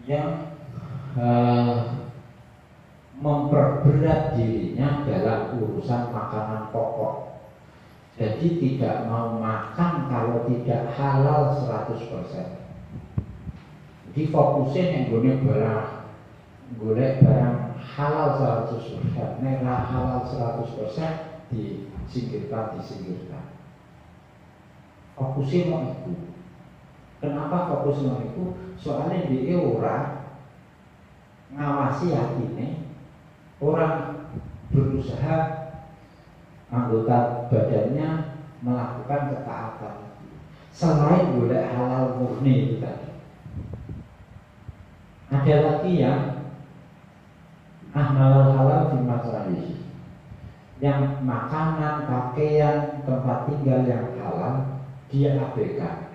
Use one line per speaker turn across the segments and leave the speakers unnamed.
yang memperberat dirinya dalam urusan makanan pokok. Jadi tidak mau makan kalau tidak halal 100%. Jadi fokusnya yang golek barang halal 100%. Nek halal 100% disingkirkan. Fokusnya mau itu. Kenapa fokus mau itu? Soalnya dia orang ngawasi hatine, orang berusaha anggota badannya melakukan ketaatan. Selain boleh halal murni itu tadi, ada lagi yang halal di masalih, yang makanan, pakaian, tempat tinggal yang halal dia abaikan,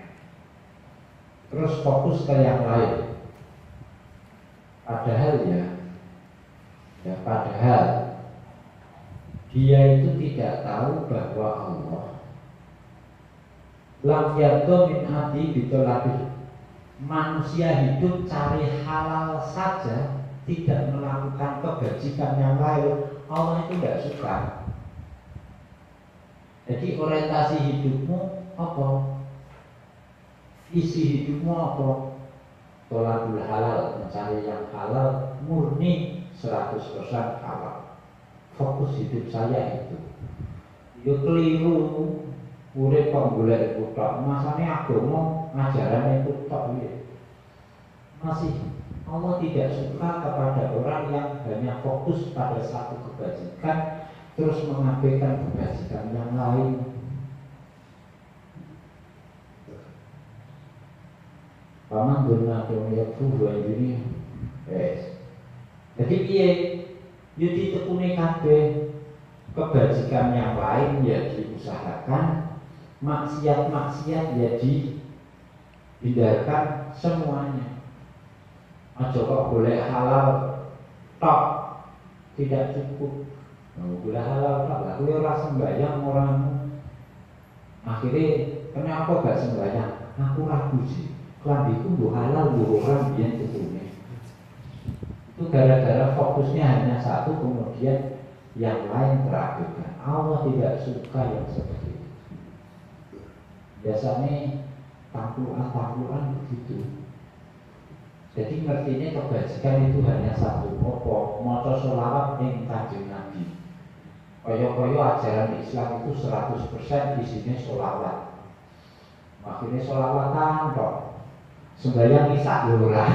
terus fokus ke yang lain. Padahal padahal dia itu tidak tahu bahwa Allah lam yardo min hati bitolabi. Manusia hidup cari halal saja, tidak melakukan kebajikan yang lain, Allah itu tidak suka. Jadi orientasi hidupmu apa? Isi hidupmu apa? Tolakul halal, mencari yang halal murni 100% halal. Fokus hidup saya itu. Yo keliru. Urip kok golek iku tok. Masane agama ngajaran itu tok piye. Masih Allah tidak suka kepada orang yang hanya fokus pada satu kebajikan terus mengabaikan kebajikan yang lain. Paman dona ya buah ini. Jadi piye? Yo ditekuni kabeh. Kebajikan yang lain ya diusahakan, maksiat-maksiat ya dihindarkan semuanya. Aja kok boleh halal tok tidak cukup. Boleh halal tok lah, kowe ora sembahyang orang. Akhirnya kenapa gak sembahyang? Aku ragu sih. Klambiku mbok halal mbok ora biyen tutune. Itu gara-gara fokusnya hanya satu, kemudian yang lain terabaikan. Allah tidak suka yang seperti itu. Biasanya tampuan begitu. Jadi ngertinya kebajikan itu hanya satu, apa? Maca sholawat ning Kanjeng Nabi. Kaya-kaya ajaran Islam itu 100% isinya sholawat. Maksudnya sholawatan kok. Sembahyang isak lho ora.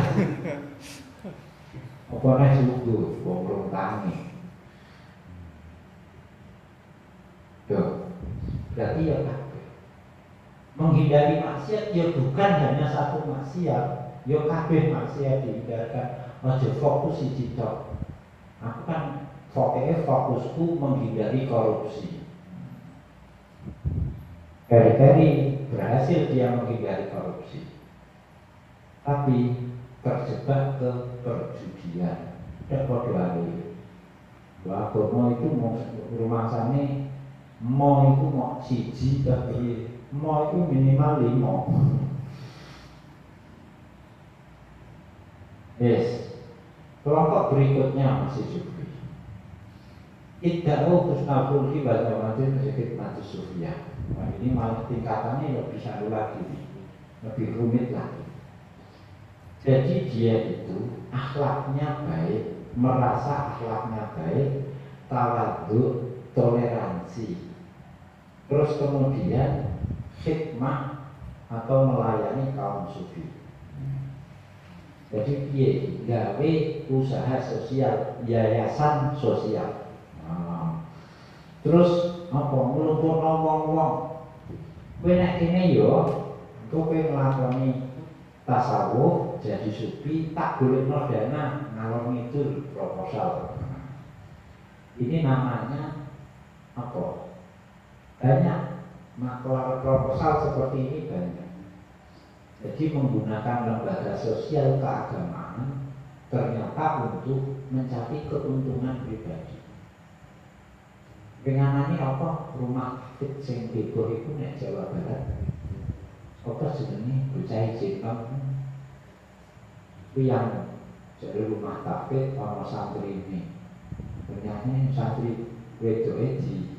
Apa nek subuh wong tangi. Tuh. Berarti ya kabeh. Menghindari maksiat ya bukan hanya satu maksiat, ya kabeh maksiat dihindarkan. Aja fokus siji tok. Aku kan fokusku menghindari korupsi. Kali-kali berhasil dia menghindari korupsi, tapi terjebak ke perjudian. Dan podo ae. Agama itu rumah sana mau itu mau siji tapi mau itu minimal 5. Yes. Kelompok berikutnya masih Sufi. Idda'u husnul khulqi wa tamatin sedikit mati Sufiyah. Nah, ini malah tingkatannya lebih satu lagi, lebih rumit lagi. Jadi dia itu akhlaknya baik, merasa akhlaknya baik, tawadhu, toleransi. Terus kemudian khidmah atau melayani kaum sufi. Jadi piye gawe usaha sosial, yayasan sosial. Terus apa nglumpukno wong-wong. Kowe nek kene yo kowe nglakoni tasawuf jadi sufi, tak golekno dana ngalor ngidul proposal. Ini namanya apa? Banyak maklar proposal seperti ini banyak. Jadi menggunakan lembaga sosial keagamaan ternyata untuk mencari keuntungan pribadi. Penganane apa? Rumah fit sing bebo iku nek Jawa Barat. Apa jenenge bocah cilik. Itu yang jadi rumah takfid ono santri ini. Ternyata santri wedoke di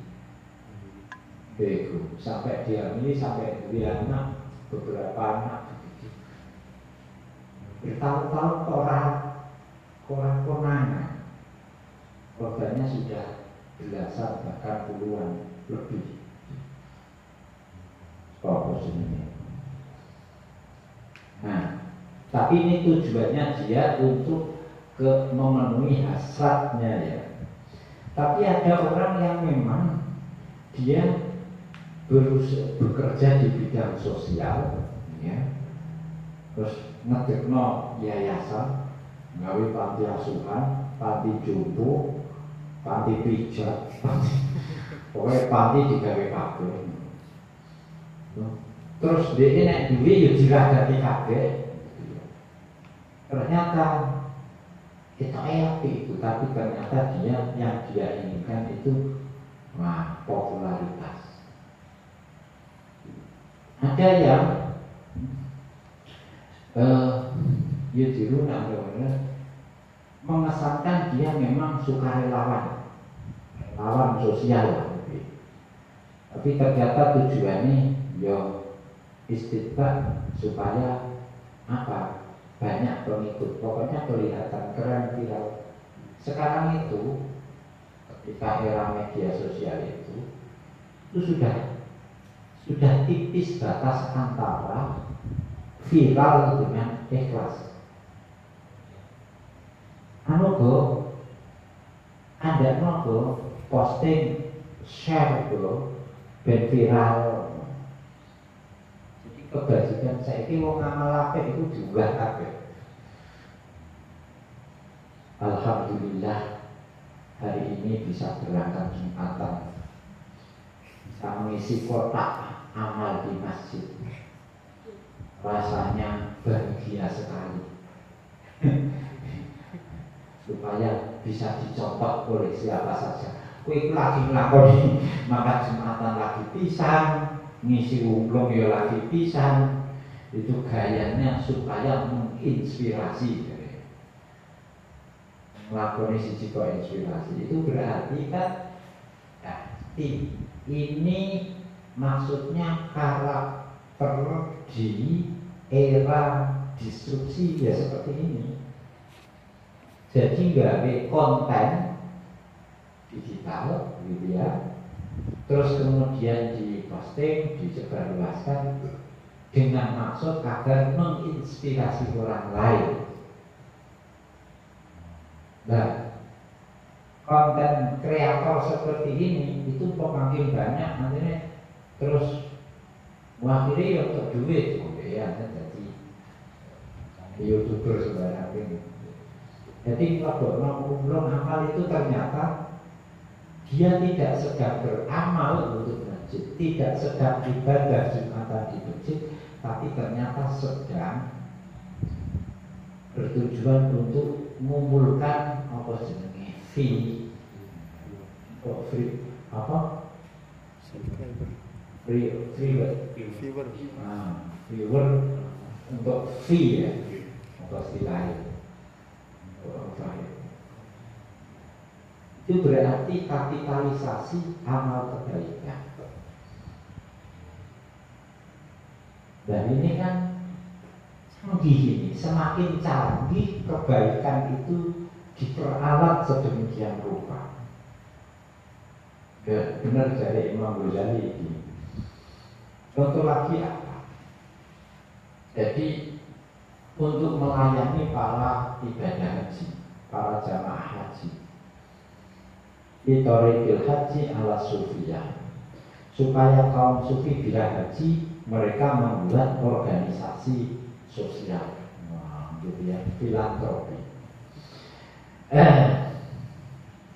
bego sampai dia ini sampai dia anak beberapa anak bertahun-tahun orang konangan korbannya sudah belasan bahkan puluhan lebih. Ini. Nah, tapi ini tujuannya dia untuk memenuhi hasratnya ya. Tapi ada orang yang memang dia bekerja di bidang sosial, ya, terus ngedekno yayasan, gawe panti asuhan, panti jompo, panti pijat, pokoknya panti digawe kabeh. Terus dia nek duwe yo diragati kabeh. Ternyata itu itu, tapi ternyata dia yang dia inginkan itu popularitas. Ada yang Yudiru namanya mengesankan dia memang sukarelawan, relawan sosial, tapi ternyata tujuannya yo istighfar supaya apa? Banyak pengikut, pokoknya kelihatan keren, viral. Sekarang itu ketika era media sosial itu sudah tipis batas antara viral dengan ikhlas. Ada posting share ben viral. Kebajikan saya ini wong ngamal apik itu juga kabeh. Alhamdulillah hari ini bisa berangkat Jumatan, bisa mengisi kotak amal di masjid. Rasanya bahagia sekali. Supaya bisa dicontoh oleh siapa saja. Kowe lagi nglakoni maka Jumatan lagi pisan, ngisi umplung ya lagi pisan. Itu gayanya supaya menginspirasi. Nglakoni siji kok inspirasi. Itu berarti kan ini maksudnya karakter di era disrupsi ya seperti ini. Jadi gawe konten digital gitu ya, terus kemudian diposting, disebarluaskan dengan maksud agar menginspirasi orang lain. Nah, konten kreator seperti ini itu pemakin banyak nantinya, terus akhirnya ya untuk duit, ya jadi YouTuber sebenarnya ini. Jadi kalau umroh amal itu ternyata dia tidak sedang beramal untuk masjid, tidak sedang ibadah Jumatan di masjid, tapi ternyata sedang bertujuan untuk mengumpulkan apa jenenge fee, viewer untuk fee ya, apa istilahnya. Itu berarti kapitalisasi amal kebaikan. Dan ini kan canggih ini, semakin canggih kebaikan itu diperalat sedemikian rupa. Ya, benar dari Imam Ghazali ini. Contoh lagi apa? Jadi untuk melayani para ibadah haji, para jamaah haji, Itorikil haji ala sufiyah, supaya kaum sufi bila haji mereka membuat organisasi sosial, gitu ya, filantropi,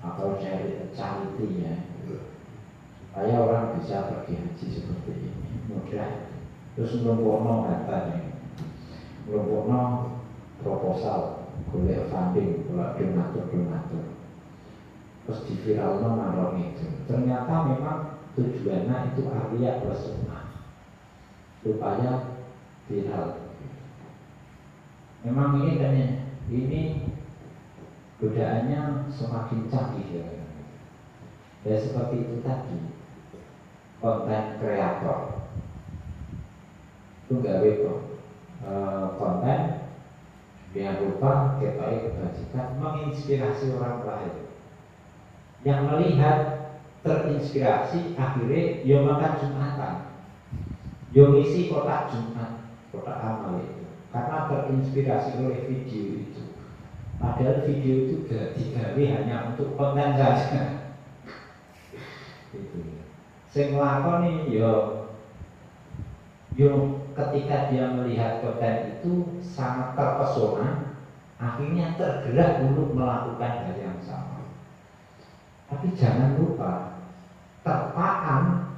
atau charity ya, supaya orang bisa pergi haji seperti ini mudah. Terus melompokno katanya, melompokno proposal, golek funding, golek donatur, terus diviralno marong itu. Ternyata memang tujuannya itu arya plus sunnah, supaya viral. Memang ini godaannya semakin canggih ya. Ya seperti itu tadi, konten kreator itu nggak konten yang rupa kebajikan menginspirasi orang lain. Yang melihat terinspirasi akhirnya yo makan Jumatan, yo isi kotak Jumat, kotak amal itu, karena terinspirasi oleh video itu. Padahal video itu digawe hanya untuk konten saja. Itu. Sing lakoni yo ketika dia melihat konten itu sangat terpesona, akhirnya tergerak untuk melakukan hal yang sama. Tapi jangan lupa terpaan,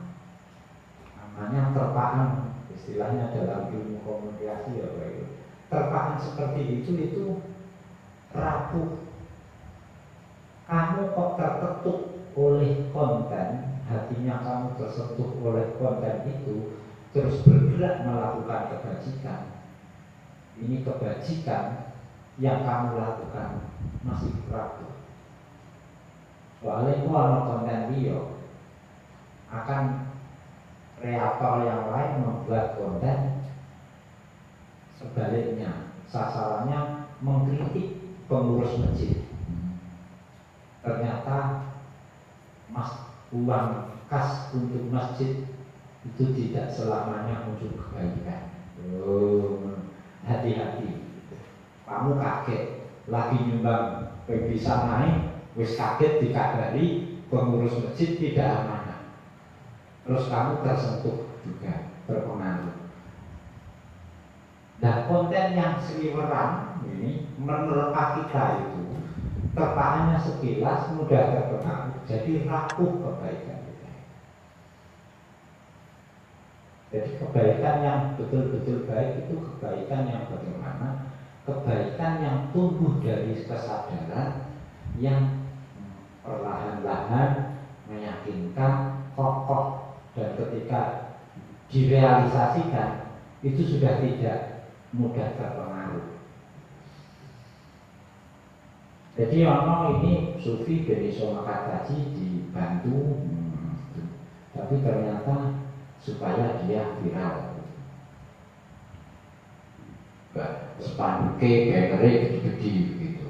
namanya terpaan, istilahnya dalam ilmu komunikasi ya Pak. Terpaan seperti itu rapuh. Kamu kok terketuk oleh konten, hatinya kamu tersentuh oleh konten itu, terus bergerak melakukan kebajikan. Ini kebajikan yang kamu lakukan masih rapuh. Soalnya kalau konten dia akan kreator yang lain membuat konten sebaliknya, sasarannya mengkritik pengurus masjid. Ternyata uang kas untuk masjid itu tidak selamanya untuk kebaikan. Hati-hati. Kamu kaget lagi nyumbang bisa naik, wis kaget dikabari pengurus masjid tidak amanah. Terus kamu tersentuh juga, terpengaruh. Nah, konten yang seliweran ini menerpa kita itu terpaannya sekilas mudah terpengaruh, jadi rapuh kebaikan kita. Jadi kebaikan yang betul-betul baik itu kebaikan yang bagaimana? Kebaikan yang tumbuh dari kesadaran yang perlahan-lahan meyakinkan, kokoh, dan ketika direalisasikan itu sudah tidak mudah terpengaruh. Jadi ono ini sufi Beniso Makataji dibantu, tapi ternyata supaya dia viral. Spanduknya bannernya gede-gede gitu,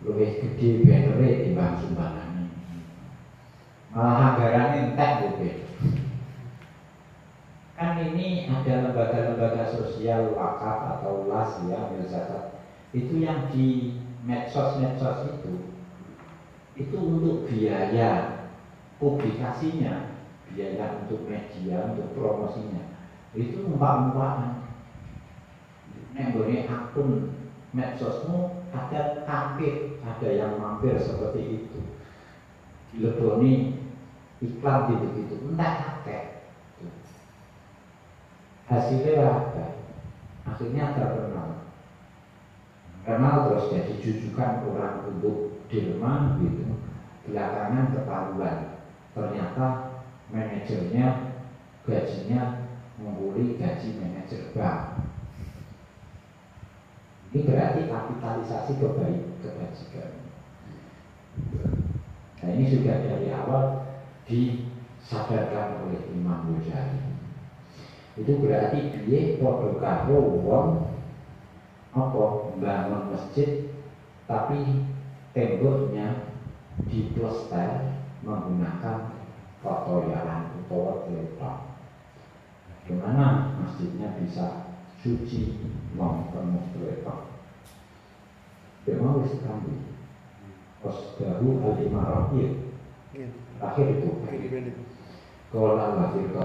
lebih gede bannernya timbang sumbangan. Malah anggarannya entek gitu. Kan ini ada lembaga-lembaga sosial wakaf atau las ya, misalnya itu yang di medsos itu untuk biaya publikasinya, biaya untuk media, untuk promosinya itu umpam-umpaman. Nek nggone akun medsosmu ada yang mampir seperti itu, dileboni iklan gitu entek akeh. Hasilnya apa? Akhirnya terkenal terus jadi jujukan orang untuk dirman gitu. Belakangan ketahuan ternyata manajernya gajinya mengguli gaji manajer bank. Ini berarti kapitalisasi kebajikan. Nah ini sudah dari awal disadarkan oleh Imam Ghazali. Itu berarti dia podo karo wong apa bangun masjid tapi temboknya diplester menggunakan kotoran atau telepak. Gimana masjidnya bisa suci mau penuh telepak? Memang harus kami Osdaru al-Imarah akhir itu kalau lahir